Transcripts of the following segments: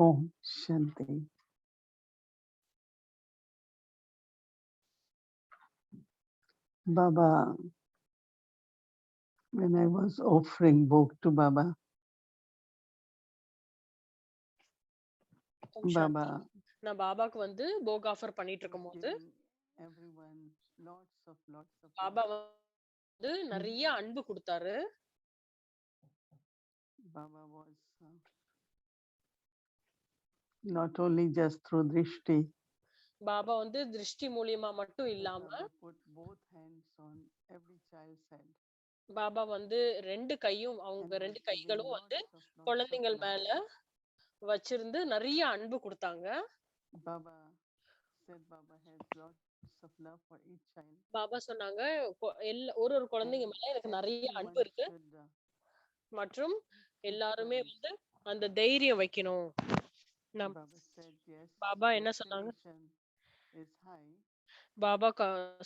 Om Shanti. Baba, when I was offering book to Baba, Baba நான் பாபாக்கு வந்து போக் offer பண்ணிட்டு இருக்கும்போது giving everyone lots of Baba love. வந்து நிறைய அன்பு கொடுத்தாரு. Baba was not only just through drishti. Baba வந்து திருஷ்டி மூலியமா மட்டும் இல்லாம Baba put both hands on every child's head. Baba வந்து ரெண்டு கையும் அவங்க And ரெண்டு was giving கைகளும் வந்து lots of குழந்தைகள் love. மேல வச்சிருந்து நிறைய அன்பு கொடுத்தாங்க. Baba said Baba has lots of love for each child. Baba சொன்னாங்க ஒரு ஒரு குழந்தைங்க மேல எனக்கு நிறைய அன்பு இருக்கு மற்றும் எல்லாருமே வந்து அந்த தைரியம் வைக்கணும். பாபா என்ன சொன்னாங்க? பாபா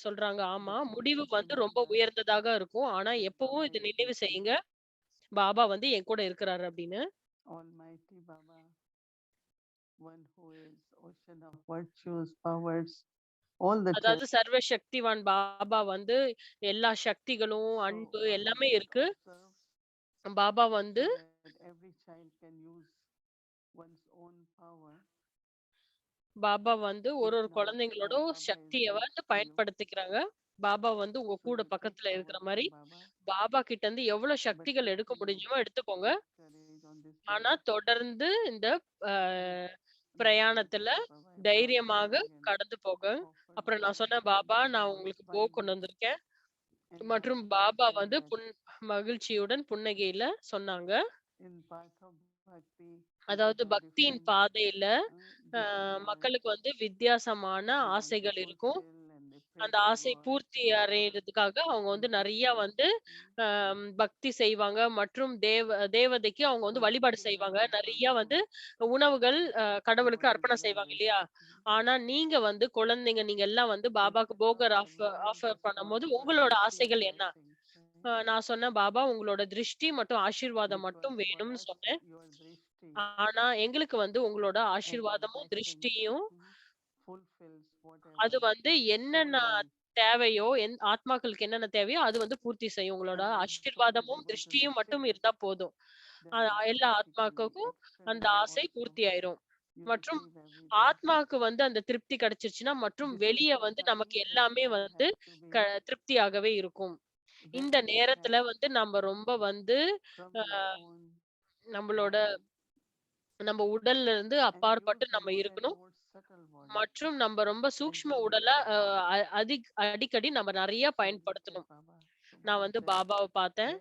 சொல்றாங்க, ஆமா முடிவு வந்து ரொம்ப உயர்ந்ததாக இருக்கும், ஆனா எப்பவும் இது நினைவு செய்யுங்க, பாபா வந்து என் கூட இருக்கிறாரு அப்படின்னு. Almighty Baba, one who is ocean of virtues, powers, all the அதாவது சர்வ சக்திவான் பாபா வந்து எல்லா சக்திகளும் அன்பு எல்லாமே இருக்கு. பாபா வந்து every child can use one's own power. Baba வந்து ஒரு ஒரு குழந்தைங்களோட சக்தியை வந்து பயன்படுத்திக்கிறாங்க. பாபா வந்து உங்க கூட பக்கத்துல இருக்கிற மாதிரி பாபா கிட்ட இருந்து எவ்வளவு சக்திகள் எடுக்க முடியுமோ எடுத்துக்கோங்க. ஆனா தொடர்ந்து இந்த பிரயாணத்துல தைரியமாக கடந்து போக. அப்புறம் நான் சொன்னேன், பாபா நான் உங்களுக்கு கொண்டு வந்திருக்கேன் மற்றும் பாபா வந்து மகிழ்ச்சியுடன் புன்னகையில சொன்னாங்க. அதாவது பக்தியின் பாதையில மக்களுக்கு வந்து வித்தியாசமான ஆசைகள் இருக்கும். அந்த ஆசை பூர்த்தி அடையிறதுக்காக அவங்க வந்து நிறைய வந்து பக்தி செய்வாங்க மற்றும் தேவதைக்கு அவங்க வந்து வழிபாடு செய்வாங்க. நிறைய வந்து உணவுகள் கடவுளுக்கு அர்ப்பணம் செய்வாங்க இல்லையா? ஆனா நீங்க வந்து குழந்தைங்க நீங்க எல்லாம் வந்து பாபாக்கு போகர் ஆஃபர் பண்ணும்போது உங்களோட ஆசைகள் என்ன? நான் சொன்னேன், பாபா உங்களோட திருஷ்டி மற்றும் ஆசீர்வாதம் மட்டும் வேணும்னு சொன்னேன். ஆனா எங்களுக்கு வந்து உங்களோட ஆசீர்வாதமும் திருஷ்டியும் அது வந்து என்னென்ன தேவையோ ஆத்மாக்களுக்கு என்னென்ன தேவையோ அது வந்து பூர்த்தி செய்யும். உங்களோட ஆசீர்வாதமும் திருஷ்டியும் மட்டும் இருந்தா போதும். எல்லா ஆத்மாக்களுக்கும் அந்த ஆசை பூர்த்தி ஆயிரும். மற்றும் ஆத்மாவுக்கு வந்து அந்த திருப்தி கிடைச்சிருச்சுன்னா மற்றும் வெளியே வந்து நமக்கு எல்லாமே வந்து திருப்தியாகவே இருக்கும். இந்த நேரத்துல வந்து நம்ம ரொம்ப வந்து நம்ம உடல்ல இருந்து அப்பாற்பட்டு நம்ம இருக்கணும். மற்றும் நம்ம ரொம்ப சூக்ஷ்ம உடலை அடிக்கடி நம்ம நிறைய பயன்படுத்தணும். நான் வந்து பாபாவை பார்த்தேன்.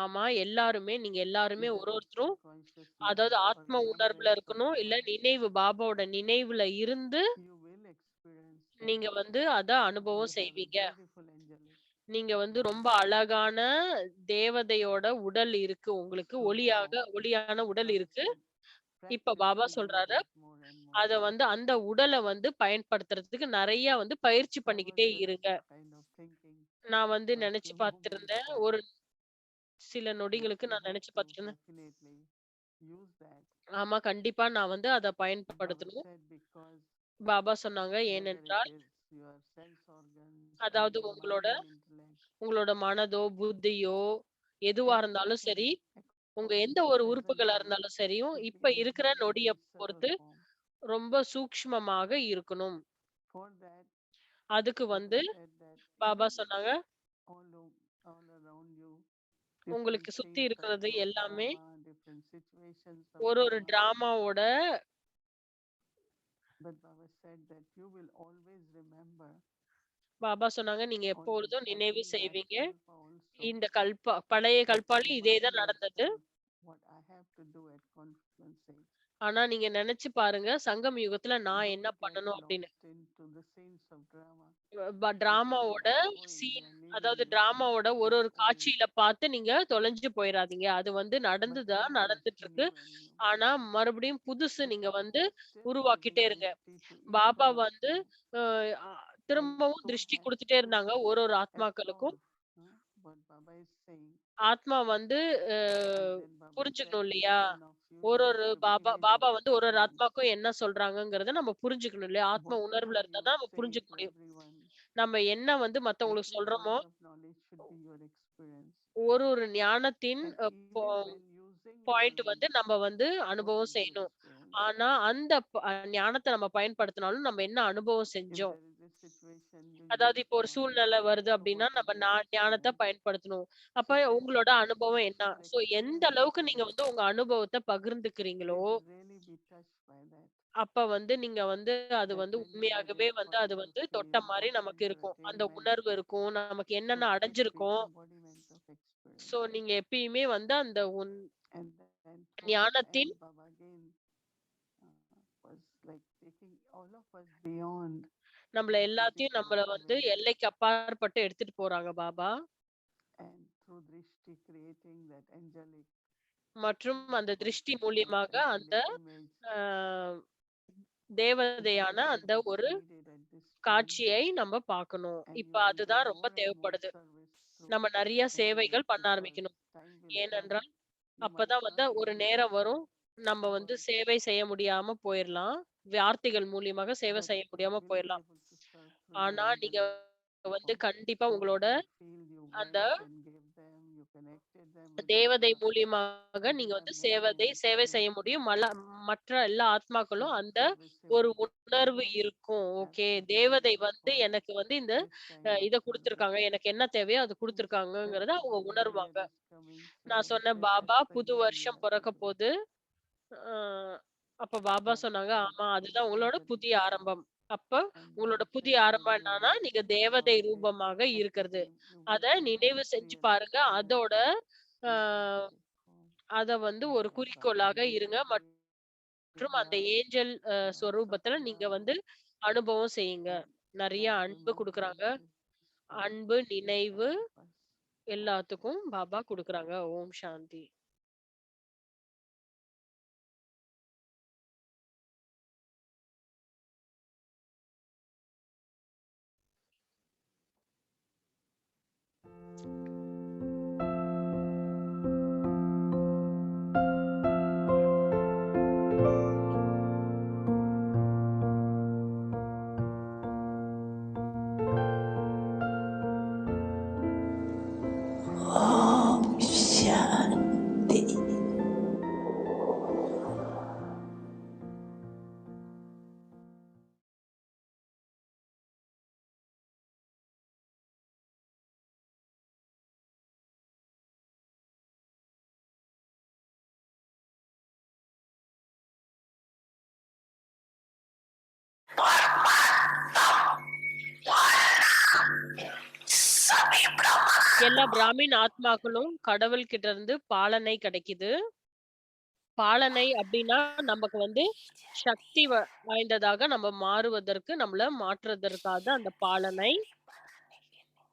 ஆமா எல்லாருமே நீங்க எல்லாருமே ஒருத்தரும் அதாவது ஆத்ம உணர்வுல இருக்கணும், இல்ல நினைவு பாபாவோட நினைவுல இருந்து நீங்க வந்து அத அனுபவம் செய்வீங்க. நீங்க வந்து ரொம்ப அழகான தேவதையோட உடல் இருக்கு, உங்களுக்கு ஒளியான உடல் இருக்கு. இப்ப பாபா சொல்றாரு, அத வந்து அந்த உடலை வந்து பயன்படுத்துறதுக்கு நிறைய வந்து பயிற்சி பண்ணிக்கிட்டே இருங்க. நான் வந்து நினைச்சு பார்த்திருந்தேன், ஒரு சில நொடிகளுக்கு நான் நினைச்சு பார்த்திருந்தேன். ஆமா கண்டிப்பா நான் வந்து அதை பயன்படுத்தணும். பாபா சொன்னாங்க, ஏனென்றால் அதாவது உங்களோட மனதோ புத்தியோ எதுவா இருந்தாலும் சரி, உங்க எந்த ஒரு உறுப்புகளா இருந்தாலும் சரியும் இப்ப இருக்கிற நொடிய பொறுத்து ரொம்ப சூக்ஷ்மமாக இருக்கணும். அதுக்கு வந்து பாபா சொன்னாங்க, உங்களுக்கு சுத்தி இருக்கிறது எல்லாமே ஒரு டிராமாவோட பாபா சொன்னாங்க, நீங்க எப்பொழுதும் நினைவு செய்வீங்க. இந்த பழைய கல்பாலையும் இதேதான் நடந்தது. ஆனா நீங்க நினைச்சு பாருங்க, சங்கம் யுகத்துல நான் என்ன பண்ணணும் அப்படின்னு. டிராமாவோட அதாவது டிராமாவோட ஒரு ஒரு காட்சியில பார்த்து நீங்க தொலைஞ்சு போயிடாதீங்க. அது வந்து நடந்துட்டு இருக்கு. ஆனா மறுபடியும் புதுசு நீங்க வந்து உருவாக்கிட்டே இருங்க. பாபா வந்து திரும்பவும் திருஷ்டி கொடுத்துட்டே இருந்தாங்க ஒரு ஒரு ஆத்மாக்களுக்கும். ஆத்மா வந்து புரிஞ்சுக்கணும் இல்லையா? ஒரு ஒரு பாபா வந்து ஒரு ஒரு ஆத்மாக்கும் என்ன சொல்றாங்கங்கிறத நம்ம புரிஞ்சுக்கணும் இல்லையா? ஆத்ம உணர்வுல இருந்தா தான் நம்ம புரிஞ்சுக்க முடியும். நம்ம என்ன வந்து மத்தவங்களுக்கு சொல்றோமோ, ஒரு ஒரு ஞானத்தின் பொ பாயிண்ட் வந்து நம்ம வந்து அனுபவம் செய்யணும். ஆனா அந்த ஞானத்த நம்ம பயன்படுத்தினாலும் நம்ம என்ன அனுபவம் செஞ்சோம்? அதாவது இப்போ ஒரு சூழ்நிலை வருது அப்படின்னா, நம்ம ஞானத்த பயன்படுத்தணும். அப்ப உங்களோட அனுபவம் என்ன? சோ எந்த அளவுக்கு நீங்க வந்து உங்க அனுபவத்த பகிர்ந்துக்கிறீங்களோ, அப்ப வந்து நீங்க வந்து அது வந்து உண்மையாகவே வந்து அது வந்து தொட்ட மாரி நமக்கு இருக்கும். அந்த உணர்வு இருக்கும். நமக்கு என்னென்ன அடைஞ்சிருக்கோம். சோ நீங்க எப்பயுமே வந்து அந்த ஞானத்தின் நம்மள எல்லாத்தையும் நம்மள வந்து எல்லைக்கு அப்பாற்பட்டு எடுத்துட்டு போறாங்க பாபா. மற்றும் அந்த திருஷ்டி மூலியமாக அந்த ஆ தேவதையான அந்த ஒரு காட்சியை நம்ம பார்க்கணும். இப்ப அதுதான் ரொம்ப தேவைப்படுது. நம்ம நெறைய சேவைகள் பண்ண ஆரம்பிக்கணும். ஏனென்றால், அப்பதான் வந்து ஒரு நேரம் வரும். நம்ம வந்து சேவை செய்ய முடியாம போயிரலாம். வார்த்தைகள் மூலியமாக சேவை செய்ய முடியாம போயிரலாம். ஆனா, நீங்க வந்து கண்டிப்பா உங்களோட அந்த தேவதை மூலியமாக நீங்க வந்து சேவை செய்ய முடியும். மற்ற எல்லா ஆத்மாக்களும் அந்த ஒரு உணர்வு இருக்கும். ஓகே. தேவதை வந்து எனக்கு வந்து இந்த இத குடுத்துருக்காங்க. எனக்கு என்ன தேவையோ அது குடுத்துருக்காங்கங்கிறத அவங்க உணர்வாங்க. நான் சொன்னேன், "பாபா புது வருஷம் பொறக்கப்போது." அ அப்ப பாபா சொன்னாங்க, "ஆமா, அதுதான் உங்களோட புதிய ஆரம்பம். அப்ப உங்களோட புதிய ஆரம்பம் என்னன்னா, நீங்க தேவதை ரூபமாக இருக்கிறது. அத நினைவு செஞ்சு பாருங்க. அதோட அ அத வந்து ஒரு குறிக்கோளாக இருங்க. மற்றும் அந்த ஏஞ்சல் சொரூபத்துல நீங்க வந்து அனுபவம் செய்யுங்க." நெறைய அன்பு குடுக்குறாங்க. அன்பு, நினைவு எல்லாத்துக்கும் பாபா குடுக்குறாங்க. ஓம் சாந்தி. Shanti. எல்லா பிராமின் ஆத்மாக்களும் கடவுள் கிட்ட இருந்து பாலனை கிடைக்குது. பாலனை அப்டின்னா, நமக்கு வந்து சக்தி வாய்ந்ததாக நம்ம மாறுவதற்கு, நம்மள மாற்றுவதற்காக அந்த பாலனை.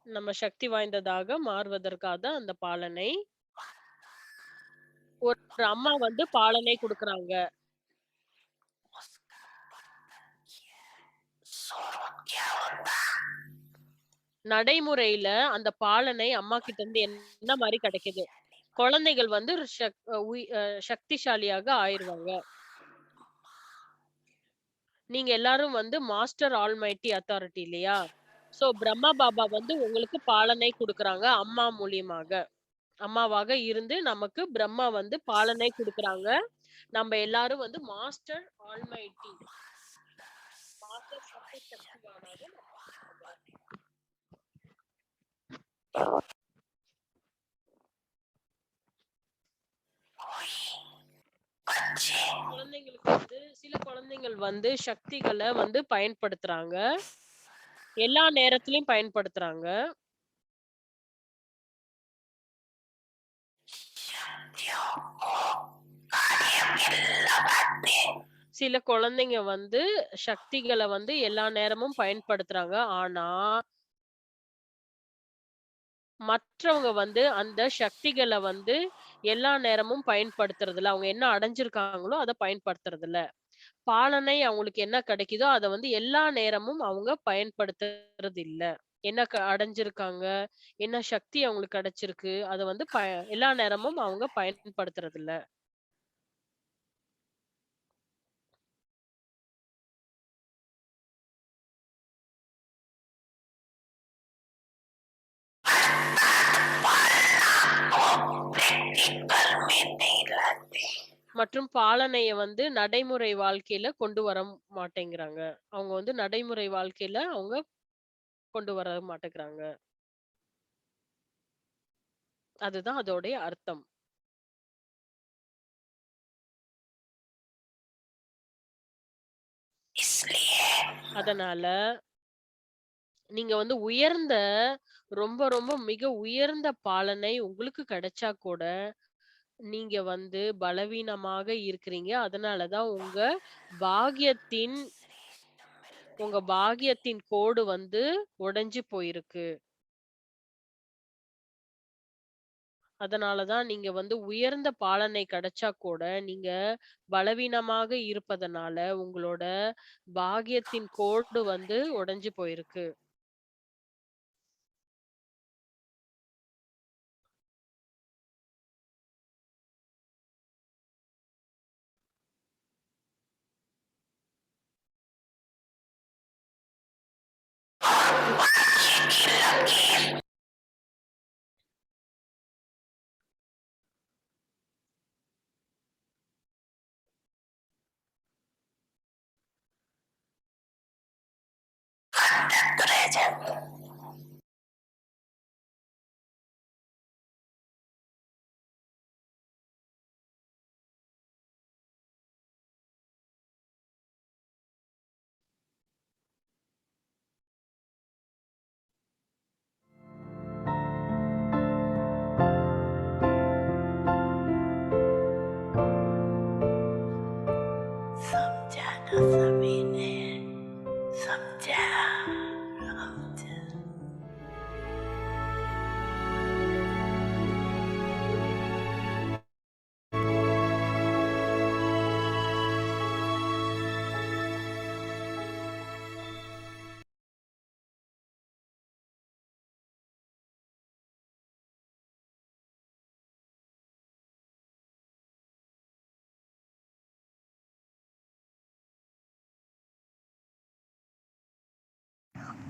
நம்ம சக்தி வாய்ந்ததாக மாறுவதற்காக அந்த பாலனை. ஒரு அம்மா வந்து பாலனை குடுக்குறாங்க. நடைமுறையில அந்த பாலனை அம்மா கிட்ட இருந்து என்ன மாரி கிடைக்குது? குழந்தைகள் வந்து ஒரு சக்திசாலியாக ஆயிருவாங்க. நீங்க எல்லாரும் வந்து மாஸ்டர் ஆல்மைட்டி அத்தாரிட்டி இல்லையா? சோ பிரம்மா பாபா வந்து உங்களுக்கு பாலனை குடுக்குறாங்க அம்மா மூலியமாக. அம்மாவாக இருந்து நமக்கு பிரம்மா வந்து பாலனை குடுக்குறாங்க. நம்ம எல்லாரும் வந்து மாஸ்டர் ஆல்மைட்டி மாஸ்டர் சர்வசக்திவானாக குழந்தைங்களுக்கு வந்து சில குழந்தைகள் வந்து சக்திகள வந்து பயன்படுத்துறாங்க. எல்லா நேரத்திலயும் பயன்படுத்துறாங்க. சில குழந்தைங்க வந்து சக்திகள வந்து எல்லா நேரமும் பயன்படுத்துறாங்க. ஆனா, மற்றவங்க வந்து அந்த சக்திகள வந்து எல்லா நேரமும் பயன்படுத்துறதில்ல. அவங்க என்ன அடைஞ்சிருக்காங்களோ, அத பயன்படுத்துறதில்ல. பாலனை அவங்களுக்கு என்ன கிடைக்குதோ, அத வந்து எல்லா நேரமும் அவங்க பயன்படுத்துறது இல்ல. என்ன அடைஞ்சிருக்காங்க, என்ன சக்தி அவங்களுக்கு கிடைச்சிருக்கு, அத வந்து எல்லா நேரமும் அவங்க பயன்படுத்துறதில்ல. மற்றும் பாலனைய வந்து நடைமுறை வாழ்க்கையில கொண்டு வர மாட்டேங்கிறாங்க. அவங்க வந்து நடைமுறை வாழ்க்கையில அவங்க கொண்டு வர மாட்டேங்கிறாங்க. அதுதான் அதோடைய அர்த்தம். அதனால நீங்க வந்து ரொம்ப ரொம்ப மிக உயர்ந்த பாலனை உங்களுக்கு கிடைச்சா கூட, நீங்க வந்து பலவீனமாக இருக்கிறீங்க. அதனால தான் பாக்கியத்தின் உங்க பாக்கியத்தின் கோடு வந்து உடைஞ்சு போயிருக்கு. அதனால தான் நீங்க வந்து உயர்ந்த பாலனை கிடைச்சா கூட, நீங்க பலவீனமாக இருப்பதனால, உங்களோட பாக்கியத்தின் கோடு வந்து உடைஞ்சு போயிருக்கு.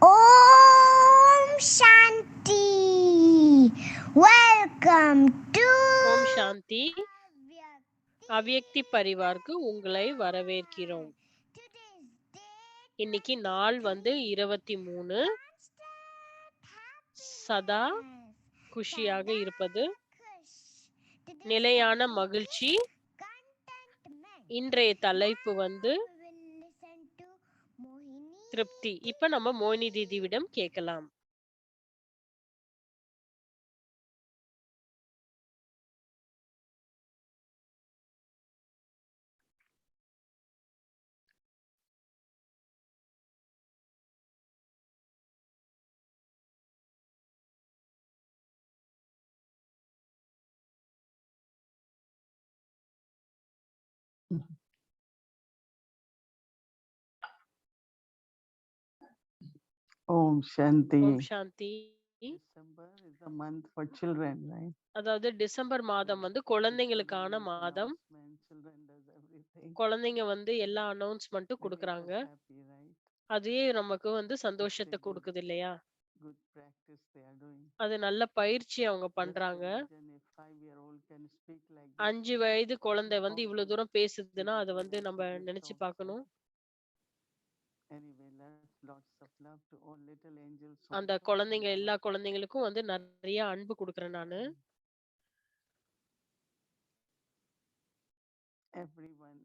Om Shanti. Welcome to Om Shanti. Avyakti அவ்யக்தி பரிவாருக்கு உங்களை வரவேற்கிறோம். Today's date இன்னைக்கு நாள் வந்து 23. சதா happiness. குஷியாக இருப்பது, Kush. Today's நிலையான topic மகிழ்ச்சி. is contentment. இன்றைய தலைப்பு வந்து We will listen to Mohini. திருப்தி. இப்ப நம்ம மோகினி தீதியிடம் கேட்கலாம். Om Shanti. ஓம் சாந்தி. December is the month for children, right? அதாவது டிசம்பர் மாதம் வந்து குழந்தைங்களுக்கான Children make மாதம். announcement, children does everything. குழந்தைங்க வந்து எல்லா அனௌன்ஸ்மெண்ட்டும் They make குடுக்குறாங்க. us happy, right? அதுவே நமக்கு வந்து It's a சந்தோஷத்த good, குடுக்குது இல்லையா? good practice they are doing. அது நல்ல பயிற்சி அவங்க Just பண்றாங்க. imagine if 5-year-old can speak like this. 5 வயது குழந்தை வந்து How இவ்வளவு big தூரம் பேசுதுன்னா, அத people வந்து நம்ம also get நினைச்சு shocked, பார்க்கணும். right? Anyway, lots of love to all little angels அந்த also. குழந்தைங்க எல்லா குழந்தைங்களுக்கும் வந்து நெறைய அன்பு குடுக்குறேன் நானு. Everyone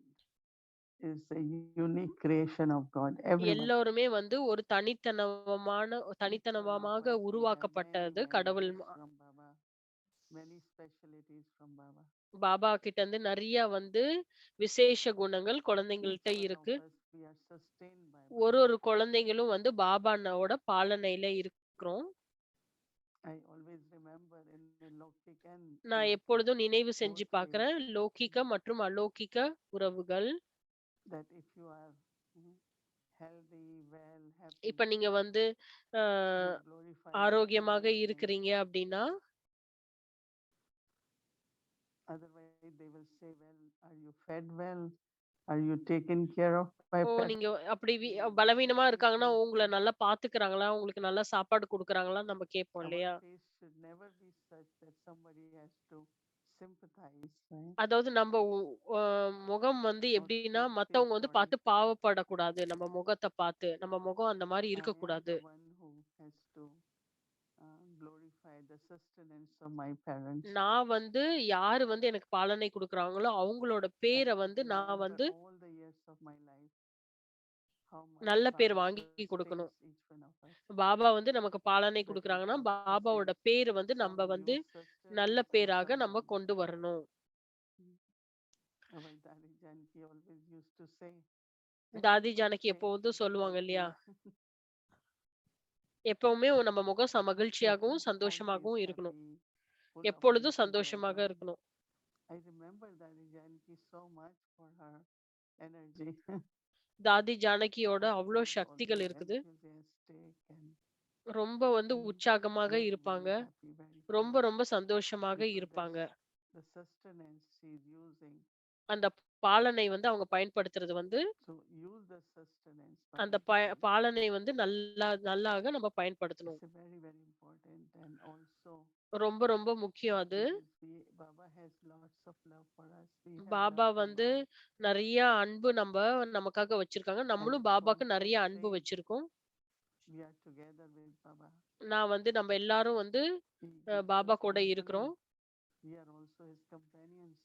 is a unique creation of God. Everyone. எல்லோருமே வந்து ஒரு Each one of us, தனித்தனமாக we have many, உருவாக்கப்பட்டது many கடவுள். gifts from Baba, many specialties from Baba. Baba கிட்ட இருந்து நெறைய வந்து விசேஷ குணங்கள் Each குழந்தைங்கள்ட்ட one of இருக்கு. us, we are sustained by ஒரு Baba. ஒரு குழந்தைங்களும் வந்து பாபாவோட பாலனையில இருக்கிறோம். I always remember in the Lokik and நான் Alokik எப்பொழுதும் நினைவு செஞ்சு both ways பார்க்கிறேன். லௌகிக மற்றும் அலௌகிக உறவுகள். that if you are healthy, well, happy, இப்ப நீங்க வந்து அ you glorify Lord ஆரோக்கியமாக everything. இருக்கிறீங்க அப்படின்னா, Otherwise, they will say, well, are you fed well? Are you taken care of by pet? நீங்க அப்படி பலவீனமா இருக்காங்கன்னா, உங்கள நல்லா பாத்துக்கிறாங்களா? உங்களுக்கு நல்லா சாப்பாடு குடுக்குறாங்களான்னு நம்ம கேட்போம் Our இல்லையா? face should never be such that somebody has to sympathize, right? அதாவது நம்ம முகம் வந்து Or எப்படின்னா, feel மத்தவங்க வந்து sorry பார்த்து for. பாவப்படக்கூடாது. நம்ம முகத்த பார்த்து. நம்ம முகம் அந்த மாரி I am இருக்கக்கூடாது. the one who has to glorify the sustenance of my parents. நான் வந்து யாரு வந்து எனக்கு பாலனை குடுக்குறாங்களோ, அவங்களோட I பேர can வந்து நான் remember வந்து all the years of my life how my நல்ல பேர் father வாங்கி sustains குடுக்கணும். each one of us. Baba வந்து நமக்கு பாலனை That is குடுக்குறாங்கன்னா, what he பாபாவோட says. பேரு வந்து Some நம்ம வந்து use நல்ல sustenance and பேராக some நம்ம don't. கொண்டு வரணும். Mm. Our Dadi Janki always used to say, தாதி "Everyone ஜானகி say எப்போதும் be சொல்லுவாங்க இல்லையா? happy." எப்பவுமே நம்ம முகம் So மகிழ்ச்சியாகவும், be always சந்தோஷமாகவும் இருக்கணும். happy, full of எப்பொழுதும் சந்தோஷமாக enthusiasm. இருக்கணும். I remember Dadi Janki so much for her energy. தாதி ஜானகியோட She அவ்ளோ was சக்திகள் always இருக்குது. enthusiastic and ரொம்ப வந்து mm, உற்சாகமாக very, இருப்பாங்க. very happy, very ரொம்ப proud ரொம்ப சந்தோஷமாக because இருப்பாங்க. the sustenance she's using. அந்த பாலனை வந்து அவங்க பயன்படுத்துறது வந்து, So use the sustenance, அந்த Baba says. பாலனை வந்து நல்லாக நம்ம பயன்படுத்தணும். It's a very, very important and also ரொம்ப ரொம்ப முக்கியம் அது. because Baba has lots of love for us. We have Baba love for வந்து Baba. நெறைய அன்பு நமக்காக வச்சிருக்காங்க. I நம்மளும் just want பாபாக்கு to நெறைய அன்பு say வச்சிருக்கோம். we are together with Baba. நான் வந்து நம்ம எல்லாரும் வந்து பாபா Because கூட mentally இருக்கிறோம். we are also his companions.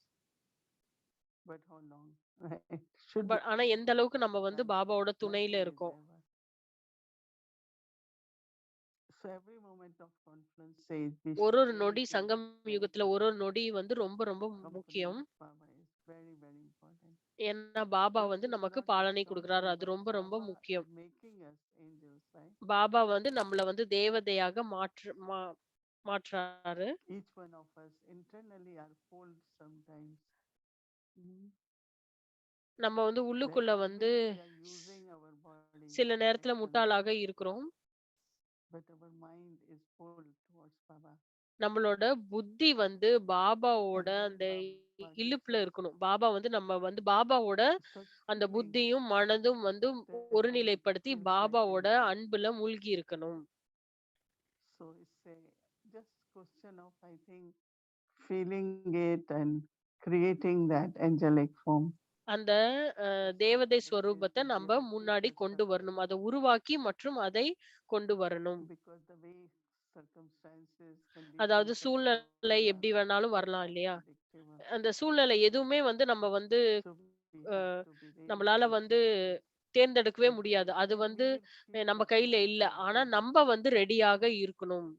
But how long? Right? Should be ஆனா எந்த அளவுக்கு நம்ம வந்து like பாபாவோட like துணையில always இருக்கோம். ever. So every moment of confluence says we ஒரு should நொடி really சங்கம் be யுகத்துல very ஒரு நொடி வந்து ரொம்ப ரொம்ப company முக்கியம். with Baba is very, very important. ஏன்னா பாபா Just வந்து in நமக்கு not பாலனை குடுக்குறாரு. exhausting, அது but ரொம்ப ரொம்ப Baba முக்கியம். making us angels, right? Baba வந்து நம்மள வந்து தேவதையாக மாற்றுறாரு. Each one of us internally are fooled sometimes. Mm. நம்ம வந்து That உள்ளுக்குள்ள வந்து even we are using our body சில for நேரத்துல actions, முட்டாளாக இருக்கிறோம். but our mind is pulled towards Baba. நம்மளோட புத்தி வந்து பாபாவோட And then அந்த Baba gives இலுப்புல us இருக்கணும். பாபா வந்து நம்ம வந்து பாபாவோட such அந்த feeling புத்தியும், மனதும் வந்து that it ஒருநிலைப்படுத்தி feels like பாபாவோட angelic. அன்புல மூழ்கி இருக்கணும். So it's a just question of, I think, feeling it and creating that angelic form. அந்த It's தேவதை not about ஸ்வரூபத்த changing நம்ம every முன்னாடி future கொண்டு வரணும். அத உருவாக்கி மற்றும் அதை கொண்டு வரணும். because the way circumstances, அதாவது conditions of the சூழ்நிலை world are எப்படி வேணாலும் very வரலாம் இல்லையா? unpredictable. அந்த சூழ்நிலை எதுவுமே வந்து நம்ம வந்து So we a have to be really நம்மளால வந்து patient தேர்ந்தெடுக்கவே and முடியாது. அது then we வந்து will feel நம்ம கையில இல்ல. more ஆனா happy நம்ப வந்து ரெடியாக இருக்கணும்.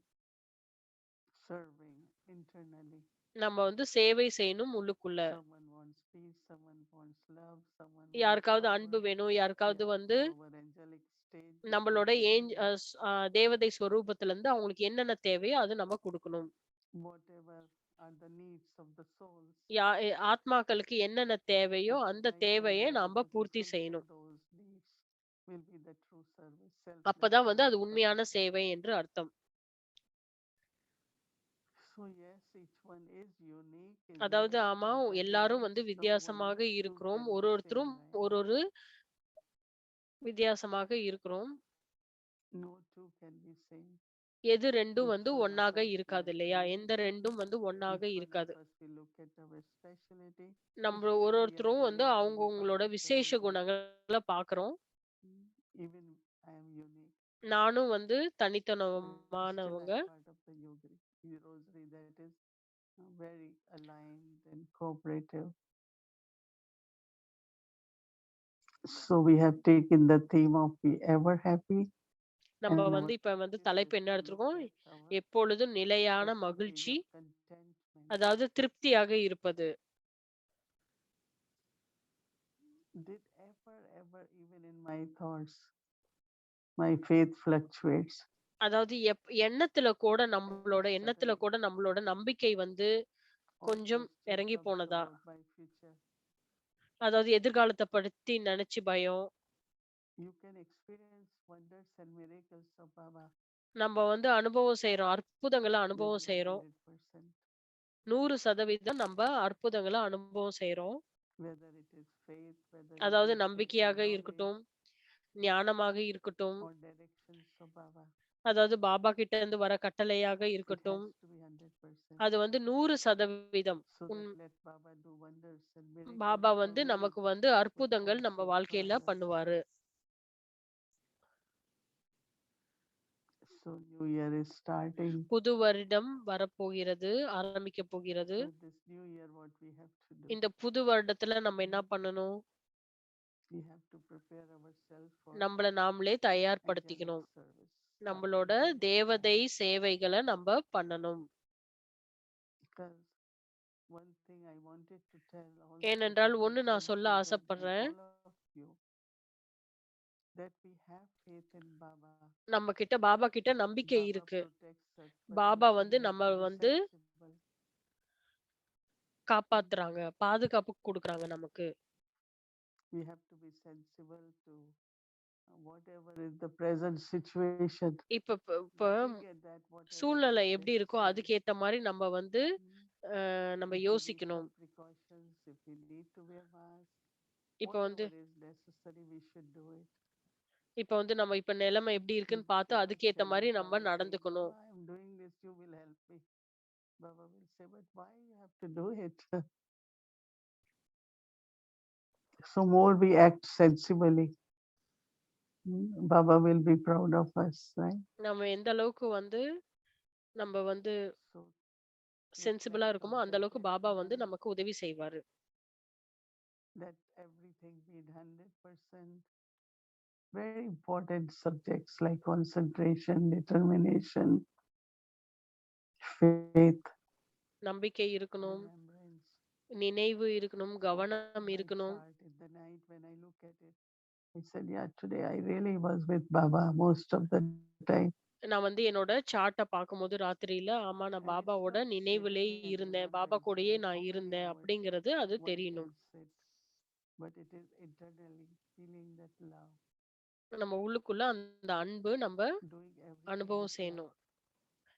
serving internally. நம்ம வந்து சேவை செய்யணும் உள்ளுக்குள்ள. Someone wants peace, someone wants love, someone wants யாருக்காவது அன்பு power. வேணும், We யாருக்காவது have வந்து to our angelic state to நம்மளோட fulfill that. தேவதை ஸ்வரூபத்துல இருந்து அவங்களுக்கு என்னென்ன தேவையோ அது நம்ம குடுக்கணும். Whatever are the needs of the souls, ஆத்மாக்களுக்கு என்னென்ன தேவையோ அந்த sacrificing தேவையை them நாம to பூர்த்தி fulfill செய்யணும். those needs will be the true service, selfless அப்பதான் வந்து அது service, Baba உண்மையான says. சேவை என்று அர்த்தம். So yes, each one is unique, is அதாவது unique, ஆமா, but the எல்லாரும் image, வந்து no one வித்தியாசமாக two இருக்கிறோம். can be ஒருத்தரும் same, right? ஒரு வித்தியாசமாக இருக்கிறோம். No two can be same. எது 2ம் Each வந்து one of ஒண்ணாக us, we இருக்காது are இல்லையா? unique. எந்த 2ம் வந்து ஒண்ணாக Each one of இருக்காது. us, we look at our speciality. To நம்ம say we are ஒருத்தரும் வந்து unique is அவங்கவங்களோட not விசேஷ correct. குணங்கள பார்க்கிறோம். Even I am unique. நானும் வந்து Still, I தனித்தனமானவங்க. am part of the rosary that is very aligned and cooperative. So we have taken the theme of be ever happy. நம்ம And வந்து our இப்ப வந்து practice தலைப்பு is என்ன to look எடுத்திருக்கோம்? at our எப்பொழுதும் நிலையான the feeling மகிழ்ச்சி, of contentment. அதாவது திருப்தியாக இருப்பது. Did ever, even in my thoughts, my faith fluctuates. அதாவது எண்ணத்துல கூட And எண்ணத்துல suddenly, கூட நம்மளோட நம்பிக்கை வந்து all கொஞ்சம் questions இறங்கி comes போனதா? about my future. அதாவது எதிர்காலத்த பத்தி நினைச்சு பயம். You can experience wonders and miracles of Baba நம்ம வந்து அனுபவம் செய்றோம். அற்புதங்கள with அனுபவம் your செய்றோம். 100%. 100% நம்ம அற்புதங்கள அனுபவம் செய்றோம். Whether it is faith, whether it அதாவது is spiritual நம்பிக்கையாக knowledge இருக்கட்டும், ஞானமாக இருக்கட்டும், or directions of Baba. அதாவது பாபா கிட்ட இருந்து வர கட்டளையாக It has இருக்கட்டும், to be 100%. அது வந்து 100% So உண் that let Baba do wonders and miracles Baba for வந்து me, நமக்கு வந்து for அற்புதங்கள் நம்ம also for வாழ்க்கையில others. பண்ணுவாரு. So New Year is starting. புது வருடம் வரப்போகிறது, ஆரம்பிக்க போகிறது. So this New Year, what we have to do? இந்த புது வருடத்துல நம்ம என்ன பண்ணணும்? We have to prepare ourselves for நம்மள நாமளே angelic தயார்படுத்திக்கணும். service. நம்மளோட Angelic தேவதை service. சேவைகளை நம்ம பண்ணணும். Because one thing I wanted to tell all ஏனென்றால் the ஒண்ணு நான் சொல்ல children and ஆசைப்படுறேன். all of you that we have faith in Baba. நம்ம கிட்ட பாபா கிட்ட நம்பிக்கை Baba இருக்கு. protects us, but Baba we வந்து have நம்ம to be வந்து sensible. காப்பாத்துறாங்க, பாதுகாப்பு கொடுக்கறாங்க நமக்கு. We have to be sensible to whatever is the present situation. இப்ப Looking at that, whatever சூழ்நிலை is எப்படி இருக்கோ necessary. அதுக்கேத்த மாதிரி நம்ம வந்து நம்ம If we need யோசிக்கணும். some precautions, if we need to wear mask, இப்ப வந்து whatever is necessary, we should do it. இப்ப வந்து நம்ம இப்ப நிலைமை எப்படி இருக்குன்னு பார்த்து Instead of அதுக்கேத்த telling மாதிரி நம்ம Baba, saying, நடந்துக்கணும். Baba, I am doing this, you will help me. Baba will say, but why you have to do it? So more we act sensibly, Baba will be proud of us, right? நம்ம எந்த அளவுக்கு வந்து நம்ம வந்து So சென்சிபிளா இருக்குமோ அந்த அளவுக்கு பாபா வந்து நமக்கு உதவி செய்வாரு. that everything be 100%. Very important subjects like concentration, determination, faith, நம்பிக்கை இருக்கணும், remembrance. நினைவு இருக்கணும், கவனம் My இருக்கணும். chart in the night when I look at it, I said, yeah, today I really was with Baba most of the time. நான் வந்து என்னோட சார்ட்ட பார்க்கும்போது ராத்திரியில ஆமா நான் And it's பாபாவோட not நினைவிலே sitting and இருந்தேன், பாபா remembrance கூடயே like நான் how many இருந்தேன் hours அப்படிங்கிறது அது one தெரியணும். can sit, but it is internally feeling that love, நம்ம உள்ளுக்குள்ள அந்த அன்பு நம்ம doing everything அனுபவம் with love. செய்யணும்.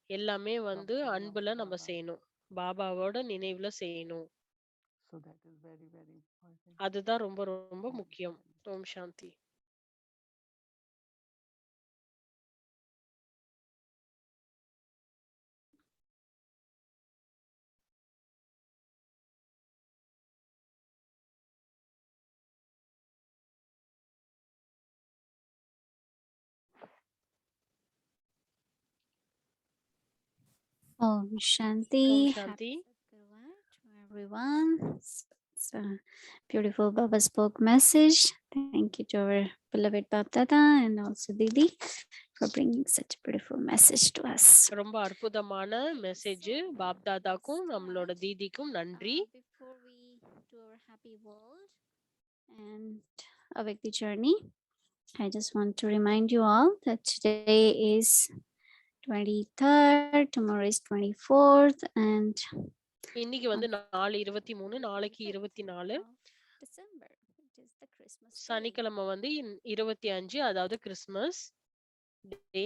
எல்லாமே வந்து Talking of அன்புல நம்ம Baba. செய்யணும், பாபாவோட நினைவுல செய்யணும். So that is very, very important. அதுதான் ரொம்ப ரொம்ப Om முக்கியம். Shanti. ஓம் சாந்தி. Om Shanti. Om Happy Shanti. Gurva to everyone. It's a beautiful Baba spoke message. Thank you to our beloved Bab Dada and also Didi for bringing such a beautiful message to us. ரொம்ப அற்புதமான message. Pop தாதாக்கும் நம்மளோட தீதிக்கும் நன்றி. Before we do our happy world and awake the journey, I just want to remind you all that today is 23rd, tomorrow is 24th, and இன்னைக்கு வந்து 4/23, நாளைக்கு 24. of December, it is the Christmas day. சனிக்கிழமை வந்து 25, அதாவது Christmas day.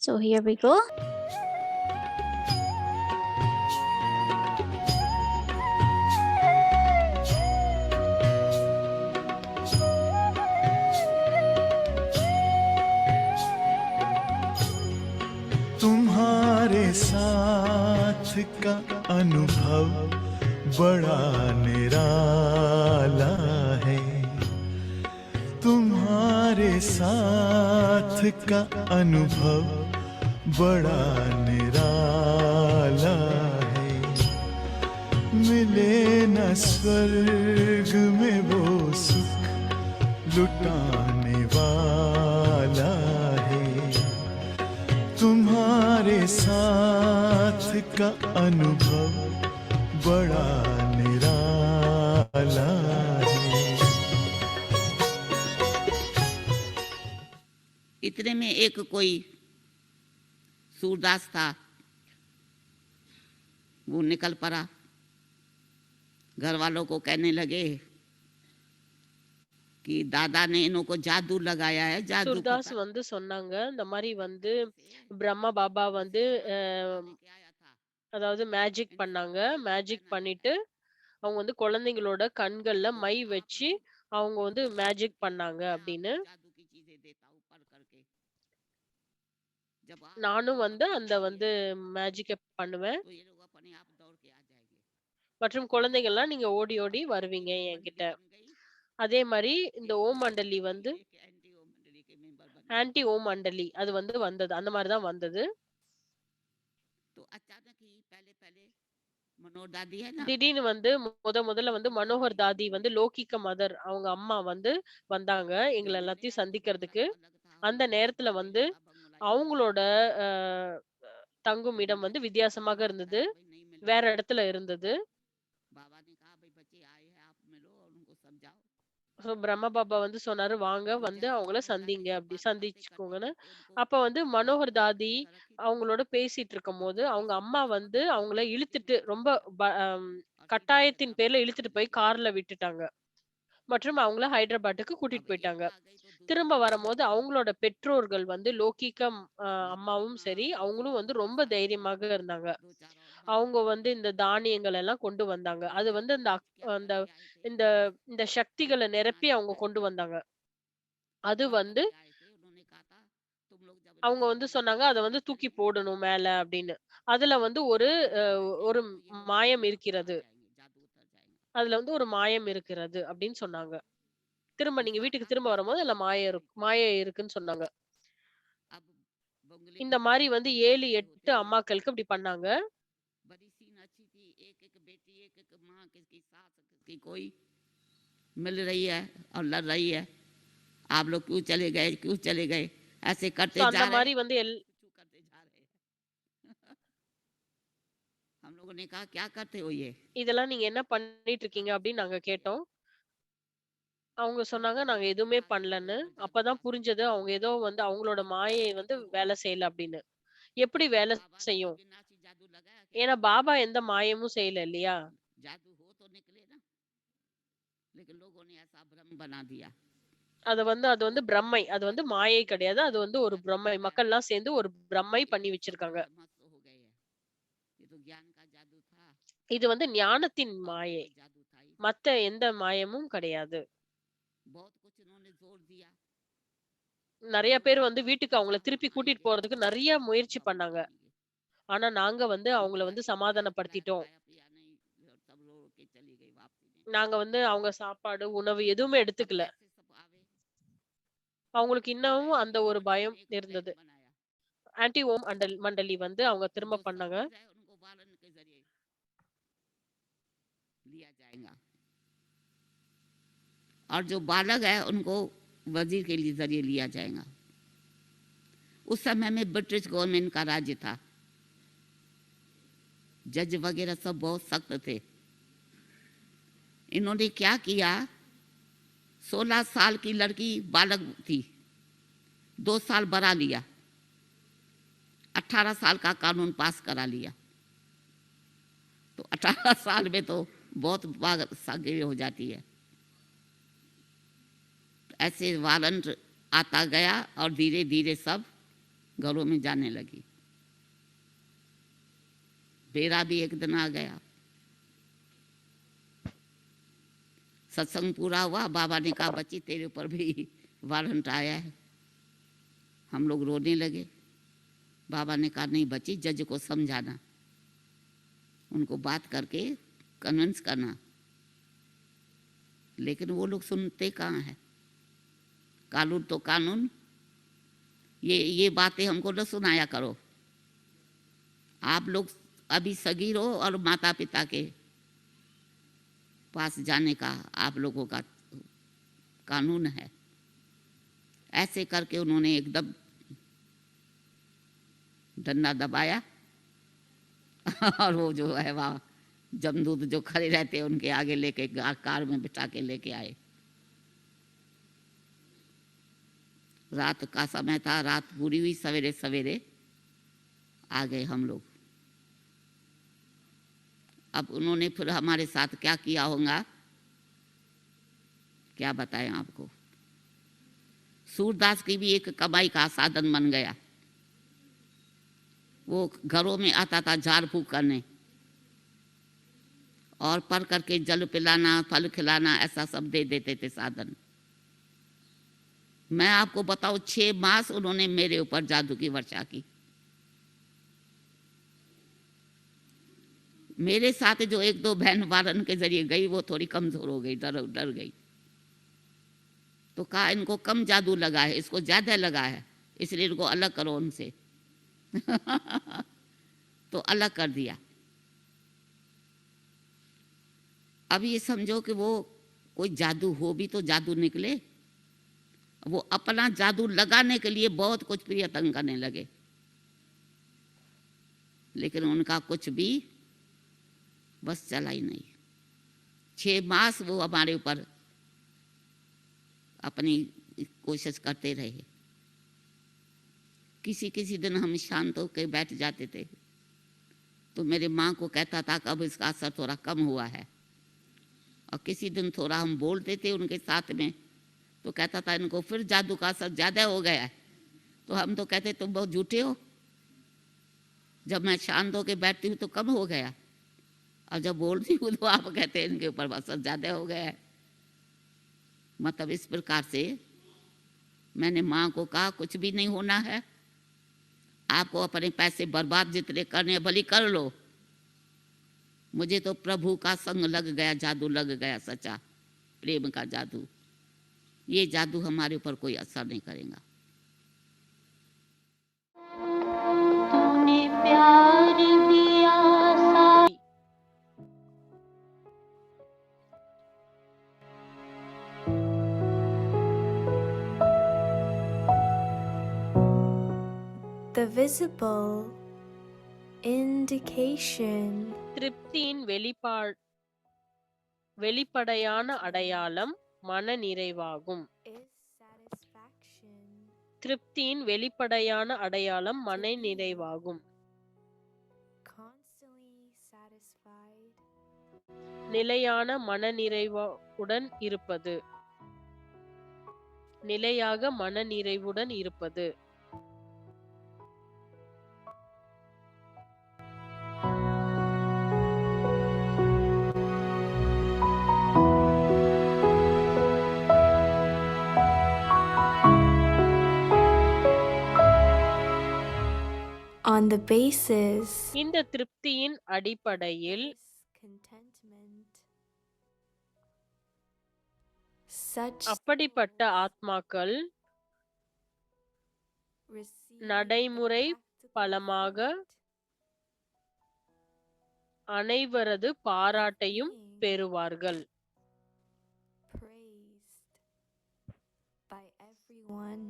So here we go. तुम्हारे साथ का अनुभव बड़ा निराला है, तुम्हारे साथ का अनुभव बड़ा निराला है। मिले न स्वर्ग में वो सुख लुटाने वाला है, तुम्हारे साथ का अनुभव बड़ा निराला है। इतने में एक कोई सूरदास था, वो निकल पड़ा, घर वालों को कहने लगे कि दादा ने इन्हों को जादू लगाया है, जादू சுர்தாஸ் வந்து சொன்னாங்க இந்த மாதிரி வந்து பிரம்மா பாபா வந்து அதாவது மேஜிக் பண்ணாங்க. மேஜிக் பண்ணிட்டு அவங்க வந்து குழந்தைங்களோட கண்கள்ல மை வச்சு அவங்க வந்து மேஜிக் பண்ணாங்க मैं அப்படின்னு. आपको जादू की चीजें देता हूँ पढ़ करके जब आप நானும் लोग வந்து அந்த पढ़ेंगे வந்து மேஜிக்க பண்ணுவேன். तो ये लोग अपने आप दौड़ के आ जाएंगे மற்றும் तो जब குழந்தைகள்லாம் आप நீங்க ஓடி ஓடி आपकी வருவீங்க ओम என்கிட்ட. मंडली बन गई அதே மாரி இந்த एक ஓம் ओम மண்டலி मंडली வந்து एक एंटी ओम मंडली के मेंबर बन गए ஆன்டி ஓம் மண்டலி அது வந்து வந்தது. அந்த மாரி தான் வந்தது. तो अचानक ही पहले पहले मनोहर दादी है ना திடீர்னு வந்து முதல்ல வந்து மனோகர் தாதி வந்து லோகிக்க மதர் அவங்க அம்மா வந்து வந்தாங்க எங்கள जब मैंने எல்லாத்தையும் आया तो बंगला सந்திக்கிறதுக்கு. तो अलग था அந்த उनका நேரத்துல बंगला வந்து अलग था बंगला ये अलग அவங்களோட था அ தங்கும் तो இடம் मैंने வந்து किसी को வித்தியாசமாக मना இருந்தது. कराया भाई नहीं வேற मिलोगे இடத்துல இருந்தது. बाबा ने कहा भाई बच्चे आए हैं आप मिलो और उनको समझाओ ஸோ பிரம்ம பாபா வந்து சொன்னாரு, "வாங்க तो வந்து जैसे அவங்கள मनोहर दादी சந்திங்க जब அப்படி बातें बातें करते சந்திச்சுக்கோங்கன்னு." करते उनको அப்ப வந்து हाथ மனோகர் में தாதி ऐसा रखी थी அவங்களோட பேசிட்டு और இருக்கும்போது, जब அவங்க किसी को அம்மா कुछ வந்து बताना அவங்கள तो वो आगे இழுத்துட்டு बढ़ ரொம்ப जाते ப அம் और सीधा கட்டாயத்தின் हैदराबाद பேர்ல को இழுத்துட்டு ले போய் गए கார்ல விட்டுட்டாங்க. மற்றும் அவங்கள ஹைதராபாத்துக்கு अब கூட்டிட்டு एक போயிட்டாங்க. बार आ गई तो दूसरी திரும்ப बार नहीं வரும்போது जाती அவங்களோட பெற்றோர்கள் வந்து லோகிகம் बहुत அம்மாவும் महिमा சரி, बच्ची அவங்களும் को வந்து उनके ரொம்ப साथ ले தைரியமாக गए இருந்தாங்க. दो चार और बाबा அவங்க थे வந்து இந்த தானியங்கள் எல்லாம் கொண்டு வந்தாங்க. वो அது வந்து जादू அந்த क्या அந்த करके आए थे இந்த இந்த एक சக்திகள நிரப்பி महाराज அவங்க थे கொண்டு வந்தாங்க. वो அது पढ़ வந்து करके आए थे उन्होंने कहा था तुम लोग जब அவங்க नीचे வந்து जाने की சொன்னாங்க, "அத வந்து कोशिश தூக்கி करेंगे போடணும் மேல" அப்படின்னு. அதுல வந்து ஒரு तो அ जब ऐसे ஒரு करो तो ये लोग மாயம் अपने आप आ இருக்கிறது. जाएंगे जादू उतर जाएगा அதுல வந்து ஒரு மாயம் இருக்கிறது அப்படின்னு சொன்னாங்க. திரும்ப तो நீங்க सात வீட்டுக்கு आठ திரும்ப महीने வரும்போது அதுல बाद वो आ गई மாயை இருக்குன்னு சொன்னாங்க. अब बंगले இந்த में மாரி ऐसे வந்து होते 7, होते 8 होते அம்மாக்களுக்கு அப்படி பண்ணாங்க. बड़ी सीन अच्छी थी एक एक बेटी एक एक माँ किसकी सास किसकी कोई मिल रही है और लड़ रही है आप लोग क्यों चले गए ऐसे ஸோ करते அந்த जा रहे மாரி வந்து कुछ करते जा रहे हम लोगों ने कहा क्या करते हो ये இதெல்லாம் நீங்க என்ன பண்ணிட்டு இருக்கீங்க आपस அப்படின்னு में நாங்க बैठ के கேட்டோம். அவங்க तब சொன்னாங்க, "நாங்க मुझे எதுவுமே समझा कि பண்ணலன்னு." वो तो அப்பதான் जादूदास புரிஞ்சது होते அவங்க ஏதோ வந்து அவங்களோட மாயை வந்து तो வேலை செய்யல அப்படின்னு. எப்படி क्योंकि வேலை बाबा ने कोई செய்யும்? विनाशी जादू लगाया क्या ஏன்னா பாபா எந்த மாயமும் செய்யல இல்லையா? जादू हो तो निकले ना लेकिन लोगों ने ऐसा भ्रम बना दिया அது வந்து பிரம்மை. அது வந்து மாயை கிடையாது. அது வந்து ஒரு जादू பிரம்மை. लगाया மக்கள்லாம் சேர்ந்து ஒரு பிரம்மை ये பண்ணி तो सब வச்சிருக்காங்க. भ्रमस्त हो गए हैं ये तो ज्ञान का जादू था இது வந்து ஞானத்தின் और மாயை. कोई जादू था ही மத்த எந்த மாயமும் கிடையாது. बहुत कुछ इन्होंने जोर दिया நெறைய लेकिन பேர் उन्होंने வந்து कहा வீட்டுக்கு जैसा அவங்கள हम திருப்பி கூட்டிட்டு आएंगे போறதுக்கு நெறைய वैसा முயற்சி बाबा பண்ணாங்க. बताएंगे ஆனா நாங்க வந்து उनको அவங்கள வந்து ऐसे खिलाया சமாதானப்படுத்திட்டோம். पिलाया पिया नहीं और सब रो के चली गई वापसी में நாங்க வந்து அவங்க சாப்பாடு, உணவு எதுவுமே अब எடுத்துக்கல. कैसे सब आवे அவங்களுக்கு फिर இன்னமும் ऐसे அந்த ही ஒரு मनोहर பயம் ने एक प्लान இருந்தது. बनाया ஆன்டி ஓம் மண்டலி வந்து அவங்க कि திரும்ப जो பண்ணாங்க. शरीर है उनको वालन के जरिए लिया जाएगा और जो बालक है उनको वजीर के लिए जरिए लिया जाएगा उस समय में ब्रिटिश गवर्नमेंट का राज्य था जज वगैरह सब बहुत सख्त थे इन्होंने क्या किया 16 साल की लड़की बालक थी 2 साल बढ़ा लिया 18 साल का कानून पास करा लिया तो 18 साल में तो बहुत सागे हो जाती है ऐसे वारंट आता गया और धीरे धीरे सब घरों में जाने लगी बेरा भी एक दिन आ गया सत्संग पूरा हुआ बाबा ने कहा बच्ची तेरे ऊपर भी वारंट आया है हम लोग रोने लगे बाबा ने कहा नहीं बच्ची जज को समझाना उनको बात करके कन्विंस करना लेकिन वो लोग सुनते कहाँ हैं कानून तो कानून ये बातें हमको न सुनाया करो आप लोग अभी सगीर हो और माता पिता के पास जाने का आप लोगों का कानून है ऐसे करके उन्होंने एकदम डंडा दबाया और वो जो है वहाँ जमदूत जो खड़े रहते हैं उनके आगे लेके कार में बिठा के लेके आए रात का समय था रात पूरी हुई सवेरे सवेरे आ गए हम लोग अब उन्होंने फिर हमारे साथ क्या किया होगा क्या बताएं आपको सूरदास की भी एक कमाई का साधन बन गया वो घरों में आता था झाड़ फूक करने और पर करके जल पिलाना, फल खिलाना, ऐसा सब दे देते थे साधन। मैं आपको बताऊं 6 मास उन्होंने मेरे ऊपर जादू की वर्षा की। मेरे साथ जो 1-2 बहन वारन के जरिए गई वो थोड़ी कमजोर हो गई, डर गई। तो कहा इनको कम जादू लगा है, इसको ज्यादा लगा है, इसलिए इनको अलग करो उनसे। तो अलग कर दिया। अब ये समझो कि वो कोई जादू हो भी तो जादू निकले। वो अपना जादू लगाने के लिए बहुत कुछ प्रयत्न करने लगे, लेकिन उनका कुछ भी बस चला ही नहीं। 6 मास वो हमारे ऊपर अपनी कोशिश करते रहे। किसी किसी दिन हम शांत होकर बैठ जाते थे तो मेरे माँ को कहता था कि अब इसका असर थोड़ा कम हुआ है, और किसी दिन थोड़ा हम बोलते थे उनके साथ में तो कहता था इनको फिर जादू का असर ज़्यादा हो गया है। तो हम तो कहते तुम बहुत झूठे हो, जब मैं शांत होकर बैठती हूँ तो कम हो गया, और जब बोलती हूँ तो आप कहते हैं इनके ऊपर असर ज़्यादा हो गया है। मतलब इस प्रकार से मैंने माँ को कहा कुछ भी नहीं होना है, आपको अपने पैसे बर्बाद जितने करने भली कर लो, मुझे तो प्रभु का संग लग गया, जादू लग गया, सच्चा प्रेम का जादू। ये जादू हमारे ऊपर कोई असर नहीं करेगा। तूने प्यार दिया सारी। The visible indication திருப்தியின் வெளிப்படையான அடையாளம் மன நிறைவாகும். is satisfaction. திருப்தியின் வெளிப்படையான அடையாளம் மன நிறைவாகும். Constantly satisfied. நிலையான மனநிறைவுடன் இருப்பது. நிலையாக மனநிறைவுடன் இருப்பது. On the basis இந்த திருப்தியின் அடிப்படையில் of contentment, such அப்படிப்பட்ட ஆத்மாக்கள் receive நடைமுறை practical பலமாக fruit, அனைவரது பாராட்டையும் பெறுவார்கள். praised by everyone.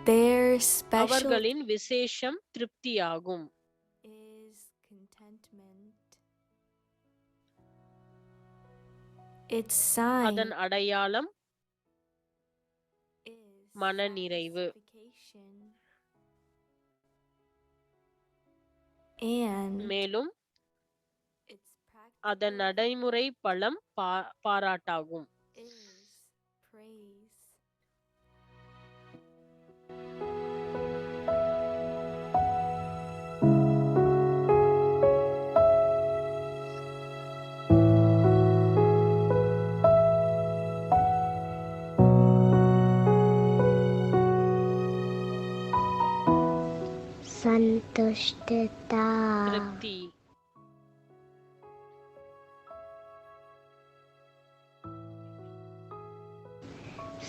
Their special அவர்களின் விசேஷம் திருப்தியாகும். is contentment. Its sign அதன் அடையாளம் is மனநிறைவு. satisfaction. And மேலும் its அதன் practical நடைமுறை பலம் பாராட்டாகும். is praise. संतुष्टता திருப்தி.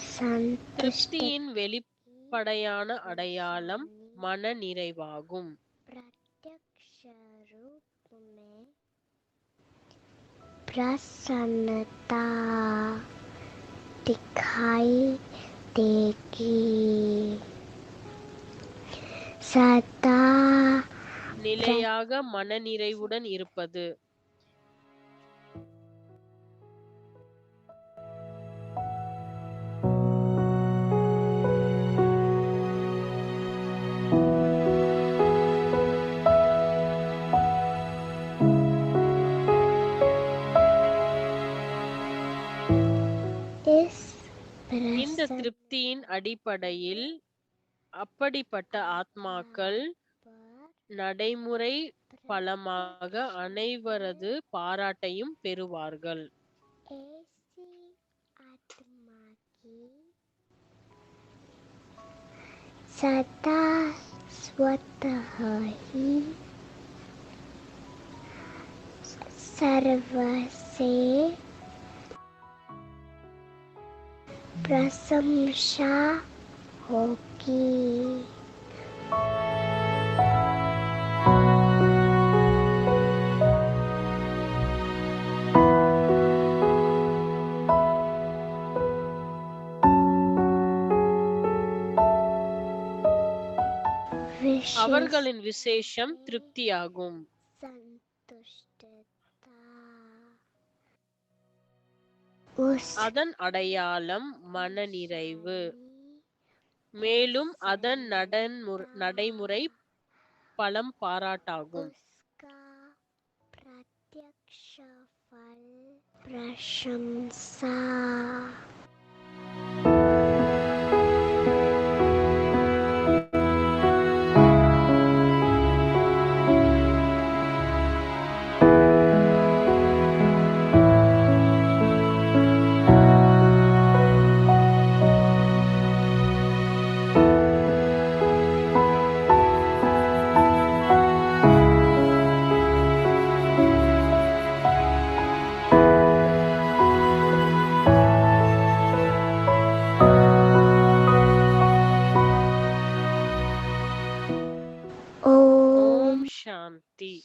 संतुष्ट திருப்தியின் வெளிப்படையான அடையாளம் மன நிறைவாகும். प्रत्यक्ष रूप में प्रसन्नता दिखाई देगी सदा நிலையாக மனநிறைவுடன் இருப்பது. திருப்தியின் அடிப்படையில் அப்படிப்பட்ட ஆத்மாக்கள் நடைமுறை பலமாக அனைவரது பாராட்டையும் பெறுவார்கள். ऐसी आत्मा की सदा स्वतः ही सर्व से प्रशंसा होगी। அவர்களின் விசேஷம் திருப்தியாகும். அதன் அடையாளம் மனநிறைவு. மேலும் அதன் நடைமுறை பலம் பாராட்டாகும். प्रशंसा। ஓம் சாந்தி.